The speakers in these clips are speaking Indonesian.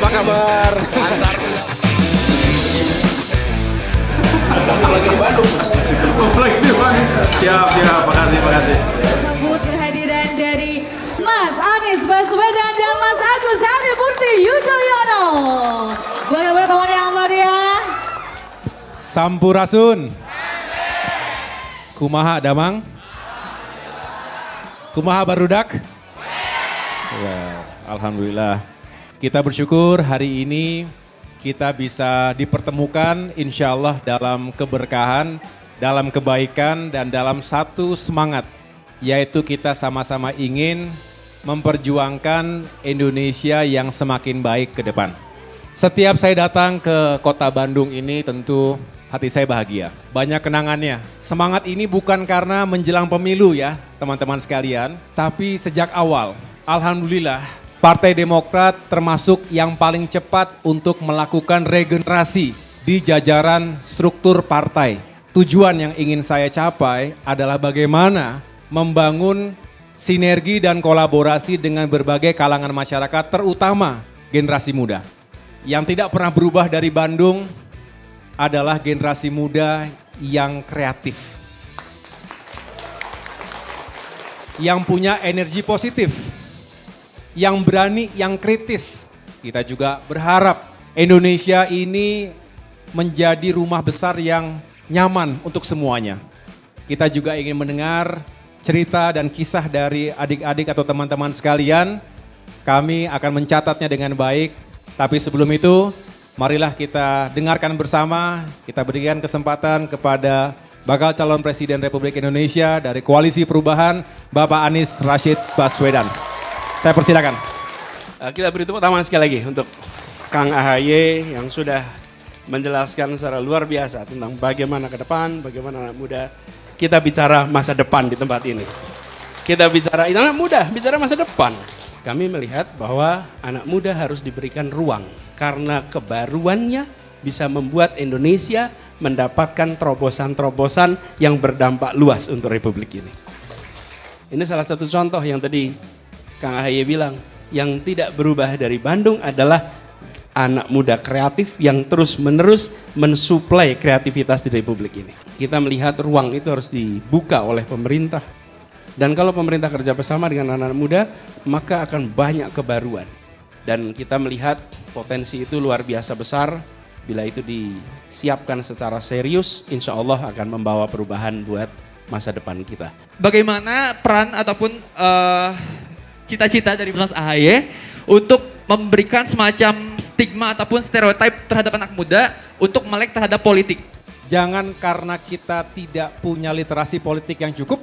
Apa kabar? Lancar. Lagi di Bandung. Lagi di Bandung. Siap, makasih. Sambut kehadiran dari Mas Anies Baswedan dan Mas Agus Harimurti Yudhoyono. Boleh teman yang meriah. Sampurasun. Kumaha damang? Kumaha barudak? Well, alhamdulillah. Kita bersyukur hari ini kita bisa dipertemukan insya Allah dalam keberkahan, dalam kebaikan dan dalam satu semangat. Yaitu kita sama-sama ingin memperjuangkan Indonesia yang semakin baik ke depan. Setiap saya datang ke kota Bandung ini tentu hati saya bahagia. Banyak kenangannya. Semangat ini bukan karena menjelang pemilu ya teman-teman sekalian. Tapi sejak awal, alhamdulillah Partai Demokrat termasuk yang paling cepat untuk melakukan regenerasi di jajaran struktur partai. Tujuan yang ingin saya capai adalah bagaimana membangun sinergi dan kolaborasi dengan berbagai kalangan masyarakat terutama generasi muda. Yang tidak pernah berubah dari Bandung adalah generasi muda yang kreatif. Yang punya energi positif. Yang berani, yang kritis. Kita juga berharap Indonesia ini menjadi rumah besar yang nyaman untuk semuanya. Kita juga ingin mendengar cerita dan kisah dari adik-adik atau teman-teman sekalian. Kami akan mencatatnya dengan baik. Tapi sebelum itu, marilah kita dengarkan bersama, kita berikan kesempatan kepada bakal calon Presiden Republik Indonesia dari Koalisi Perubahan, Bapak Anies Rashid Baswedan. Saya persilakan. Kita beri tepuk tangan sekali lagi untuk Kang AHY yang sudah menjelaskan secara luar biasa tentang bagaimana ke depan, bagaimana anak muda. Kita bicara masa depan di tempat ini. Kita bicara anak muda, bicara masa depan. Kami melihat bahwa anak muda harus diberikan ruang karena kebaruannya bisa membuat Indonesia mendapatkan terobosan-terobosan yang berdampak luas untuk Republik ini. Ini salah satu contoh yang tadi Kang AHY bilang, yang tidak berubah dari Bandung adalah anak muda kreatif yang terus-menerus mensuplai kreativitas di Republik ini. Kita melihat ruang itu harus dibuka oleh pemerintah. Dan kalau pemerintah kerja bersama dengan anak muda, maka akan banyak kebaruan. Dan kita melihat potensi itu luar biasa besar. Bila itu disiapkan secara serius, insya Allah akan membawa perubahan buat masa depan kita. Bagaimana peran ataupun cita-cita dari Mas AHY untuk memberikan semacam stigma ataupun stereotip terhadap anak muda untuk melek terhadap politik? Jangan karena kita tidak punya literasi politik yang cukup,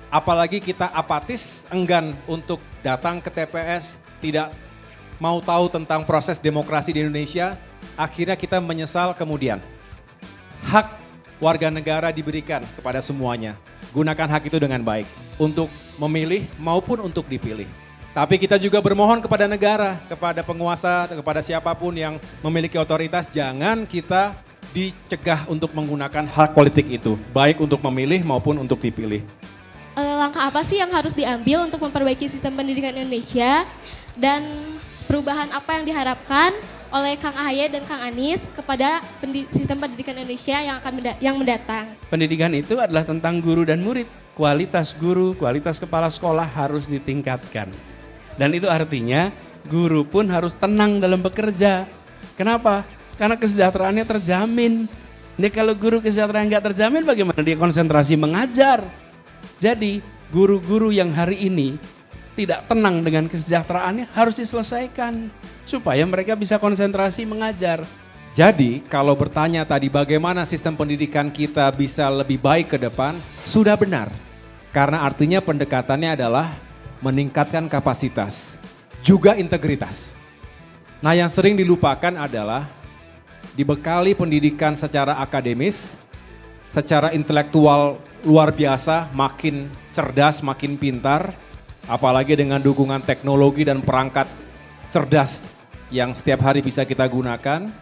apalagi kita apatis, enggan untuk datang ke TPS, tidak mau tahu tentang proses demokrasi di Indonesia, akhirnya kita menyesal kemudian. Hak warga negara diberikan kepada semuanya. Gunakan hak itu dengan baik untuk memilih maupun untuk dipilih. Tapi kita juga bermohon kepada negara, kepada penguasa, kepada siapapun yang memiliki otoritas, jangan kita dicegah untuk menggunakan hak politik itu, baik untuk memilih maupun untuk dipilih. Langkah apa sih yang harus diambil untuk memperbaiki sistem pendidikan Indonesia dan perubahan apa yang diharapkan oleh Kang AHY dan Kang Anies kepada sistem pendidikan Indonesia yang mendatang? Pendidikan itu adalah tentang guru dan murid. Kualitas guru, kualitas kepala sekolah harus ditingkatkan. Dan itu artinya guru pun harus tenang dalam bekerja. Kenapa? Karena kesejahteraannya terjamin. Ini kalau guru kesejahteraan nggak terjamin, bagaimana dia konsentrasi mengajar? Jadi guru-guru yang hari ini tidak tenang dengan kesejahteraannya harus diselesaikan supaya mereka bisa konsentrasi mengajar. Jadi kalau bertanya tadi bagaimana sistem pendidikan kita bisa lebih baik ke depan, sudah benar. Karena artinya pendekatannya adalah meningkatkan kapasitas, juga integritas. Nah yang sering dilupakan adalah dibekali pendidikan secara akademis, secara intelektual luar biasa, makin cerdas, makin pintar, apalagi dengan dukungan teknologi dan perangkat cerdas yang setiap hari bisa kita gunakan.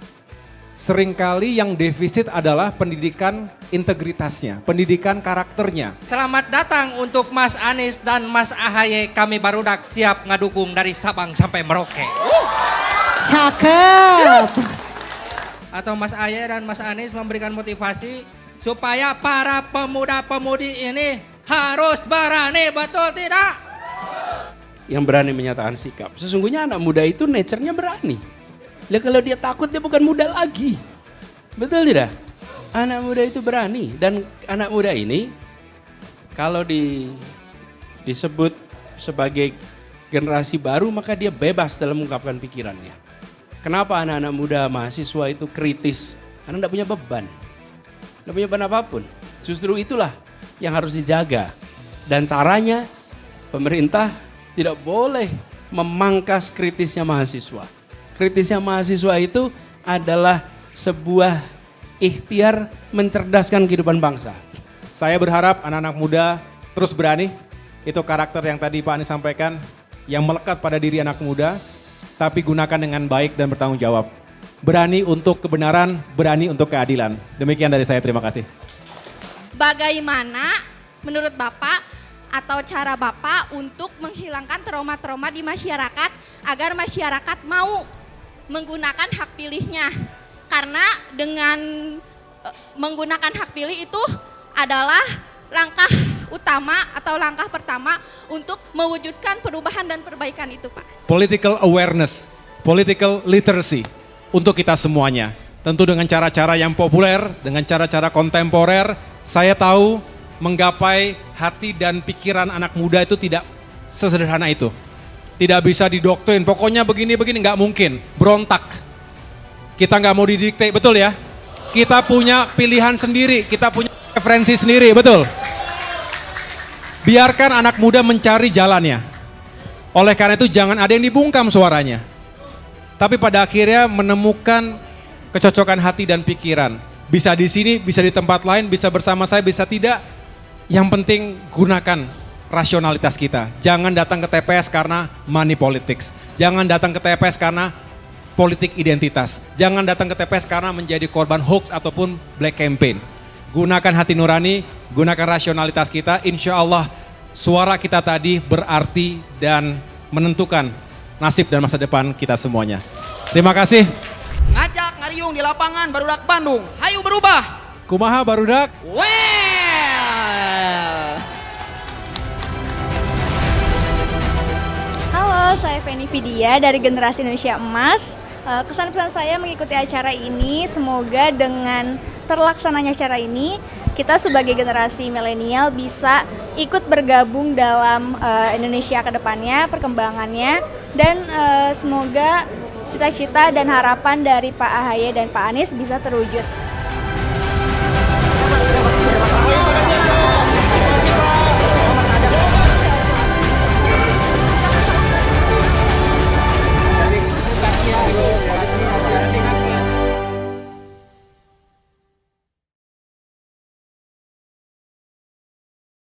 Seringkali yang defisit adalah pendidikan integritasnya, pendidikan karakternya. Selamat datang untuk Mas Anies dan Mas AHY, kami barudak siap ngadukung dari Sabang sampai Merauke. Cakep. atau Mas Ahaye dan Mas Anies memberikan motivasi supaya para pemuda-pemudi ini harus berani, betul tidak? Yang berani menyatakan sikap. Sesungguhnya anak muda itu nature-nya berani. Lah kalau dia takut dia bukan muda lagi. Betul tidak? Anak muda itu berani dan anak muda ini kalau disebut sebagai generasi baru maka dia bebas dalam mengungkapkan pikirannya. Kenapa anak-anak muda mahasiswa itu kritis? Karena tidak punya beban. Tidak punya beban apapun. Justru itulah yang harus dijaga. Dan caranya pemerintah tidak boleh memangkas kritisnya mahasiswa. Kritisnya mahasiswa itu adalah sebuah ikhtiar mencerdaskan kehidupan bangsa. Saya berharap anak-anak muda terus berani. Itu karakter yang tadi Pak Anies sampaikan, yang melekat pada diri anak muda, tapi gunakan dengan baik dan bertanggung jawab. Berani untuk kebenaran, berani untuk keadilan. Demikian dari saya, terima kasih. Bagaimana menurut Bapak atau cara Bapak untuk menghilangkan trauma-trauma di masyarakat agar masyarakat mau menggunakan hak pilihnya? Karena dengan menggunakan hak pilih itu adalah langkah utama atau langkah pertama untuk mewujudkan perubahan dan perbaikan itu, Pak. Political awareness, political literacy untuk kita semuanya. Tentu dengan cara-cara yang populer, dengan cara-cara kontemporer, saya tahu menggapai hati dan pikiran anak muda itu tidak sesederhana itu. Tidak bisa didoktrin, pokoknya begini-begini, nggak mungkin, berontak. Kita nggak mau didikte, betul ya? Kita punya pilihan sendiri, kita punya preferensi sendiri, betul? Biarkan anak muda mencari jalannya. Oleh karena itu jangan ada yang dibungkam suaranya. Tapi pada akhirnya menemukan kecocokan hati dan pikiran. Bisa di sini, bisa di tempat lain, bisa bersama saya, bisa tidak. Yang penting gunakan rasionalitas kita. Jangan datang ke TPS karena money politics. Jangan datang ke TPS karena politik identitas. Jangan datang ke TPS karena menjadi korban hoax ataupun black campaign. Gunakan hati nurani, gunakan rasionalitas kita. Insya Allah suara kita tadi berarti dan menentukan nasib dan masa depan kita semuanya. Terima kasih. Ngajak ngariung di lapangan Barudak Bandung. Hayu berubah. Kumaha barudak? Well. Halo, saya Feni Vidya dari Generasi Indonesia Emas. Kesan-pesan saya mengikuti acara ini, semoga dengan terlaksananya acara ini, kita sebagai generasi milenial bisa ikut bergabung dalam Indonesia ke depannya, perkembangannya, dan semoga cita-cita dan harapan dari Pak Ahaye dan Pak Anies bisa terwujud.